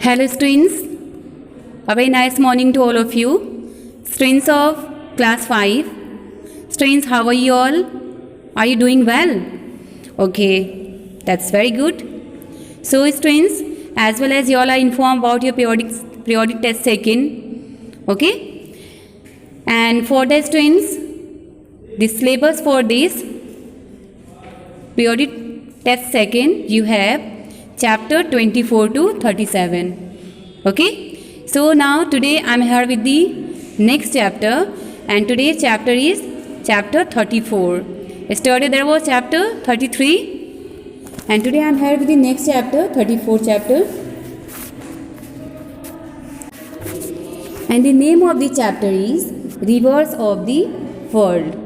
Hello students, a very nice morning to all of you. Students of class 5. Students, how are you all? Are you doing well? Okay, that's very good. So students, as well as you all are informed about your periodic test second. Okay? And for the students, the syllabus for this periodic test second, you have chapter 24 to 37. Okay, so now today I am here with the next chapter, and today's chapter is chapter 34. Yesterday there was chapter 33, and today I am here with the next chapter, 34 chapter. And the name of the chapter is Rivers of the World.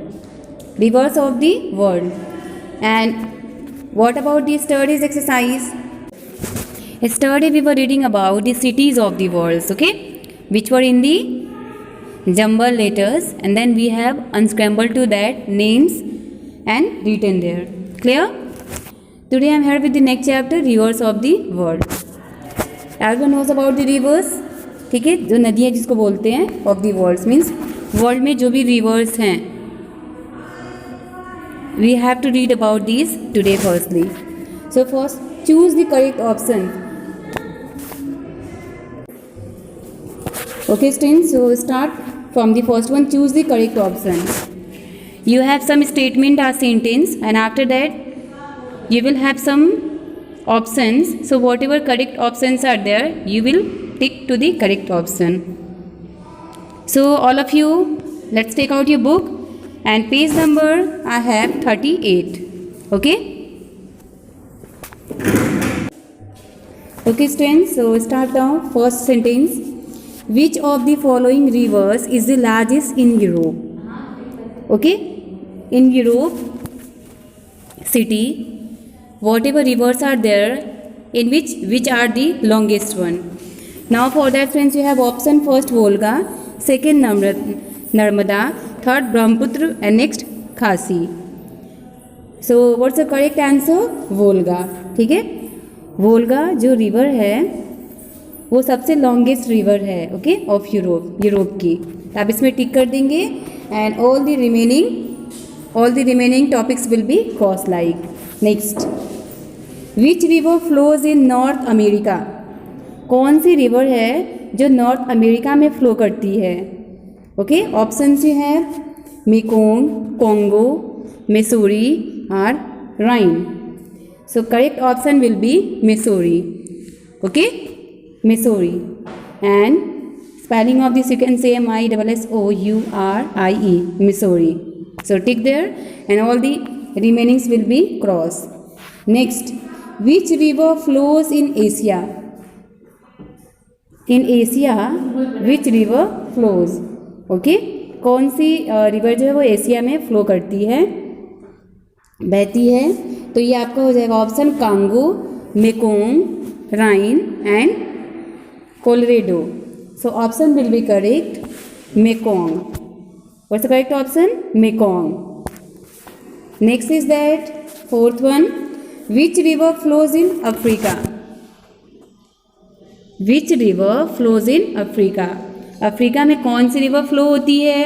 Rivers of the World. And what about the studies exercise? Yesterday we were reading about the cities of the world, okay, which were in the jumbled letters, and then we have unscrambled to that names and written there. Clear? Today I am here with the next chapter, rivers of the world. Everyone knows about the rivers, ठीक है, जो नदियाँ जिसको बोलते हैं of the world means world में जो भी rivers हैं, we have to read about these today firstly. So first choose the correct option. Okay students, so start from the first one, choose the correct option. You have some statement or sentence, and after that you will have some options. So whatever correct options are there, you will tick to the correct option. So all of you, let's take out your book, and page number I have 38. Okay? Okay students, so start now. First sentence. Which of the following rivers is the largest in Europe? Okay? In Europe city, whatever rivers are there, in which are the longest one? Now for that friends, you have option first Volga, second Narmada, third Brahmaputra, and next Khasi. So what's the correct answer? Volga. ठीक है, वोल्गा जो river है वो सबसे longest river है, okay, of Europe की. आप इसमें टिक कर देंगे, and all the remaining topics will be cross like. Next, which river flows in north America? कौन सी रिवर है जो नॉर्थ अमेरिका में फ्लो करती है? ओके, ऑप्शंस यू है मेकोंग, कॉन्गो, मिसूरी और Rhine. So correct option will be Missouri. Okay, Missouri. And spelling of this you can say MISSOURIE, Missouri. So tick there, and all the remainings will be cross. Next, which river flows in Asia? In Asia, which river flows? Okay, कौन सी river जो है वो Asia में फ्लो करती है, बहती है? तो ये आपका हो जाएगा option Congo, Mekong, Rhine and Colorado. So option will be correct, Mekong. What's the correct option? Mekong. Next is that fourth one. Which river flows in Africa? Which river flows in Africa? Africa में कौन सी river flow होती है?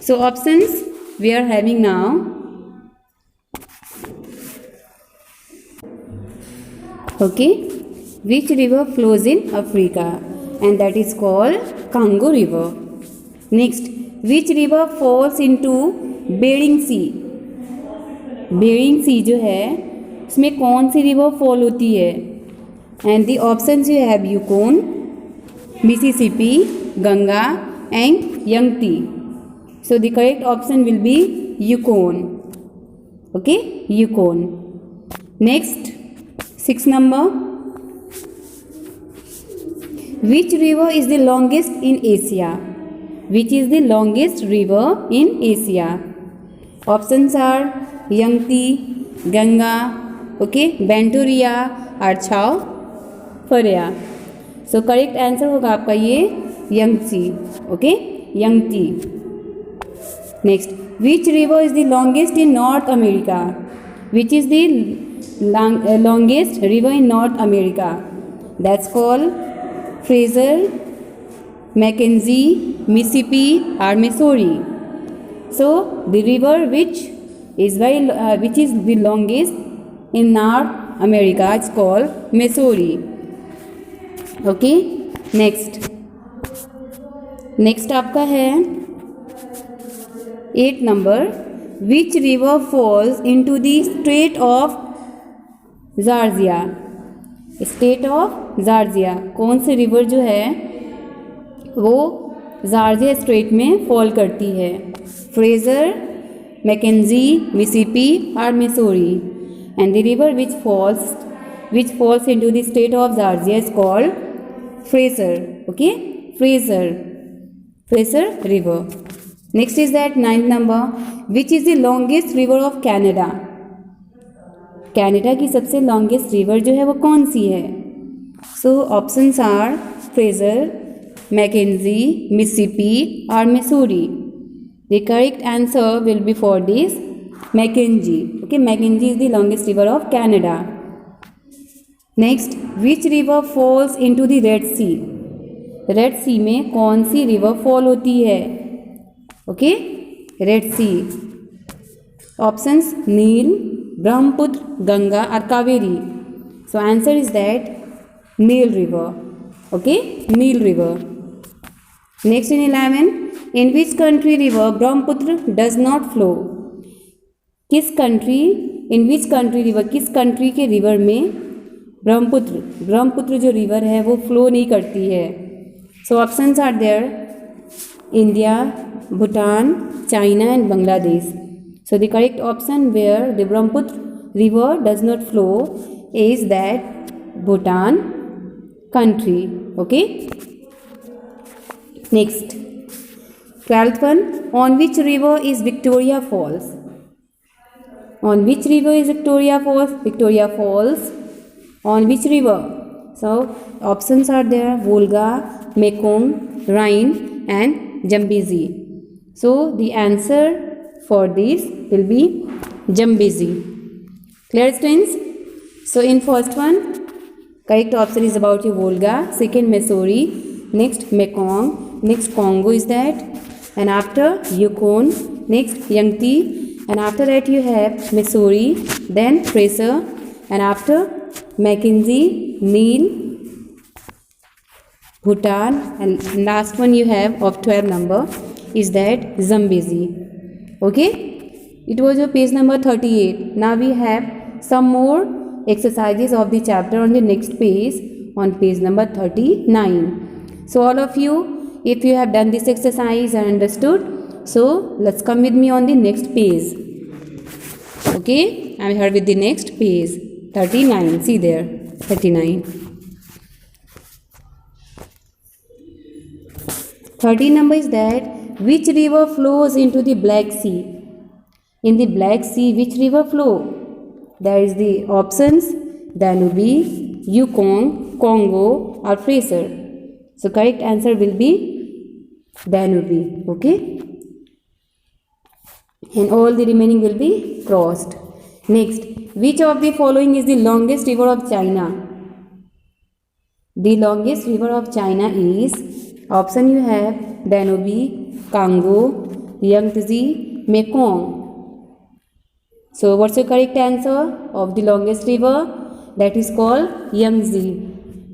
So options we are having now. Okay. Which river flows in Africa? And that is called Congo River. Next, which river falls into Bering Sea? Bering Sea जो है उसमें कौन सी रिवर फॉल होती है? And the options you have Yukon, Mississippi, Ganga and Yangtze. So the correct option will be Yukon. Okay, Yukon. Next, 6 number. Which river is the longest in Asia? Which is the longest river in Asia? Options are Yangtze, Ganga, okay, Ventoria और Chao Phraya. So correct answer होगा आपका ये Yangtze, okay, Yangtze. Next, which river is the longest in North America? Which is the longest river in North America? That's called Fraser, Mackenzie, Mississippi, or Missouri. So the river which is the longest in North America is called Missouri. Okay, next आपका है 8 number. Which river falls into the state of Georgia? State of Georgia. कौन सी river जो है वो Georgia state में fall करती है? फ्रेजर, मैकेंजी, मिसिसिपी और Missouri. And the river which falls into the state of Georgia is called Fraser. Okay, Fraser river. Next is that 9th number. Which is the longest river of Canada? Canada की सबसे longest river जो है वो कौन सी है? So options are Fraser, Mackenzie, Mississippi और Missouri. The correct answer will be for this Mackenzie. Okay, Mackenzie is the longest river of Canada. Next, which river falls into the Red Sea? Red Sea में कौन सी river fall होती है? Okay, Red Sea. Options Nile, Brahmaputra, Ganga और Kaveri. So answer is that Nile river. Okay, Nile river. Next in 11, in which country river Brahmaputra does not flow? किस country के river में ब्रह्मपुत्र जो रिवर है वो फ्लो नहीं करती है? So options are there: India, Bhutan, China and Bangladesh. So the correct option where the Brahmaputra river does not flow is that Bhutan country. Okay. Next, 12th one. On which river is Victoria Falls? On which river is Victoria Falls? Victoria Falls on which river? So options are there: Volga, Mekong, Rhine and Zambezi. So the answer for this will be Zambezi. Clear, students? So in first one, correct option is about your Volga. Second, Missouri. Next, Mekong. Next, Congo is that. And after, Yukon. Next, Yangtze. And after that you have Missouri. Then Fraser. And after, Mackenzie, Nile, Bhutan. And last one you have of 12 number is that Zambezi. Okay, it was your page number 38. Now we have some more exercises of the chapter on the next page, on page number 39. So all of you, if you have done this exercise and understood, so let's come with me on the next page. Okay, I'm here with the next page 39. See there, 39. 13 number is that which river flows into the Black Sea? In the Black Sea, which river flow? There is the options: Danube, Yukon, Congo or Fraser. So correct answer will be Danube. Okay, and all the remaining will be crossed. Next, which of the following is the longest river of China? The longest river of China is, option you have Danube, Congo, Yangtze, Mekong. So what's your correct answer of the longest river? That is called Yangtze.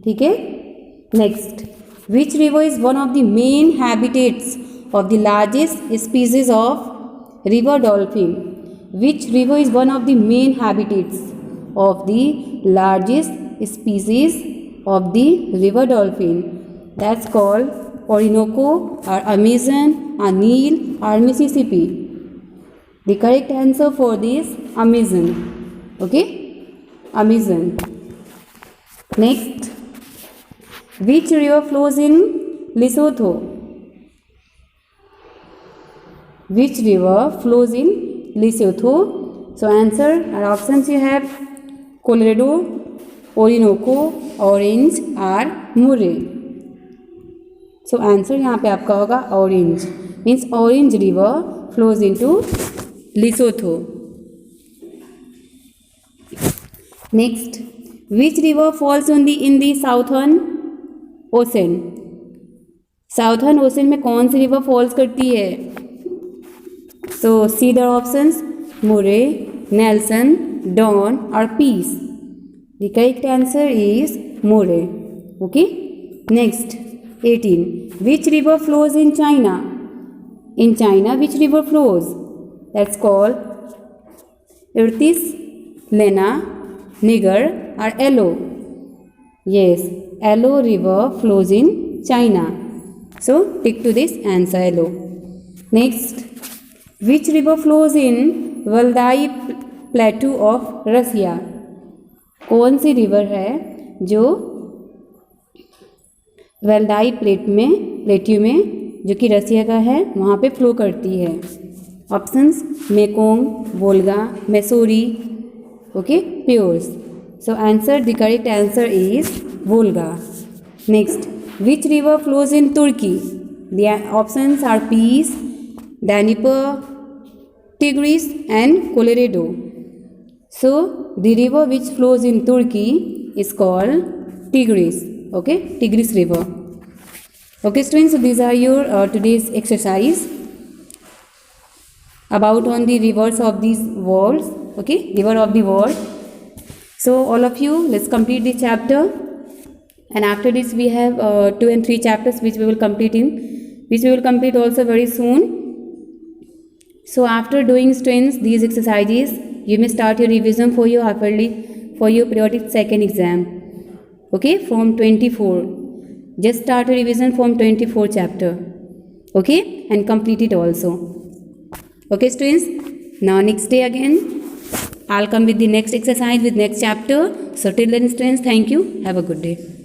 ठीक है. Next, which river is one of the main habitats of the largest species of river dolphin? Which river is one of the main habitats of the largest species of the river dolphin? That's called Orinoco or Amazon or Nile or Mississippi. The correct answer for this Amazon. Okay, Amazon. Next, which river flows in Lesotho? Which river flows in Lesotho? So answer or options you have Colorado, Orinoco, Orange or Murray. So answer यहाँ पे आपका होगा Orange. Means Orange river flows into Lesotho. Next, which river falls in the Southern Ocean? Southern Ocean में कौन सी river falls करती है? So see the options: Murray, Nelson, Don or Peace. The correct answer is Murray. Okay. Next, 18. Which river flows in China? In China, which river flows? That's called Irtis, Lena, Niger or Elo. Yes, Elo river flows in China. So tick to this answer, Elo. Next, which river flows in Valdai Plateau of Russia? कौन सी river है जो वेल्डाई plateau में जो कि रसिया का है वहाँ पे फ्लो करती है? Options: Mekong, Volga, Missouri, okay, Purus. So answer, the correct answer is Volga. Next, which river flows in Turkey? The options are Peace, Dnieper, Tigris and Colorado. So the river which flows in Turkey is called Tigris. Okay, Tigris river. Okay, students. So these are your today's exercise about on the rivers of these worlds. Okay, river of the world. So all of you, let's complete the chapter. And after this, we have 2 and 3 chapters which we will complete also very soon. So after doing students these exercises, you may start your revision for your periodic second exam. Okay, from 24. Just start your revision from 24 chapter. Okay, and complete it also. Okay, students. Now next day again, I'll come with the next exercise with next chapter. So till then, students, thank you. Have a good day.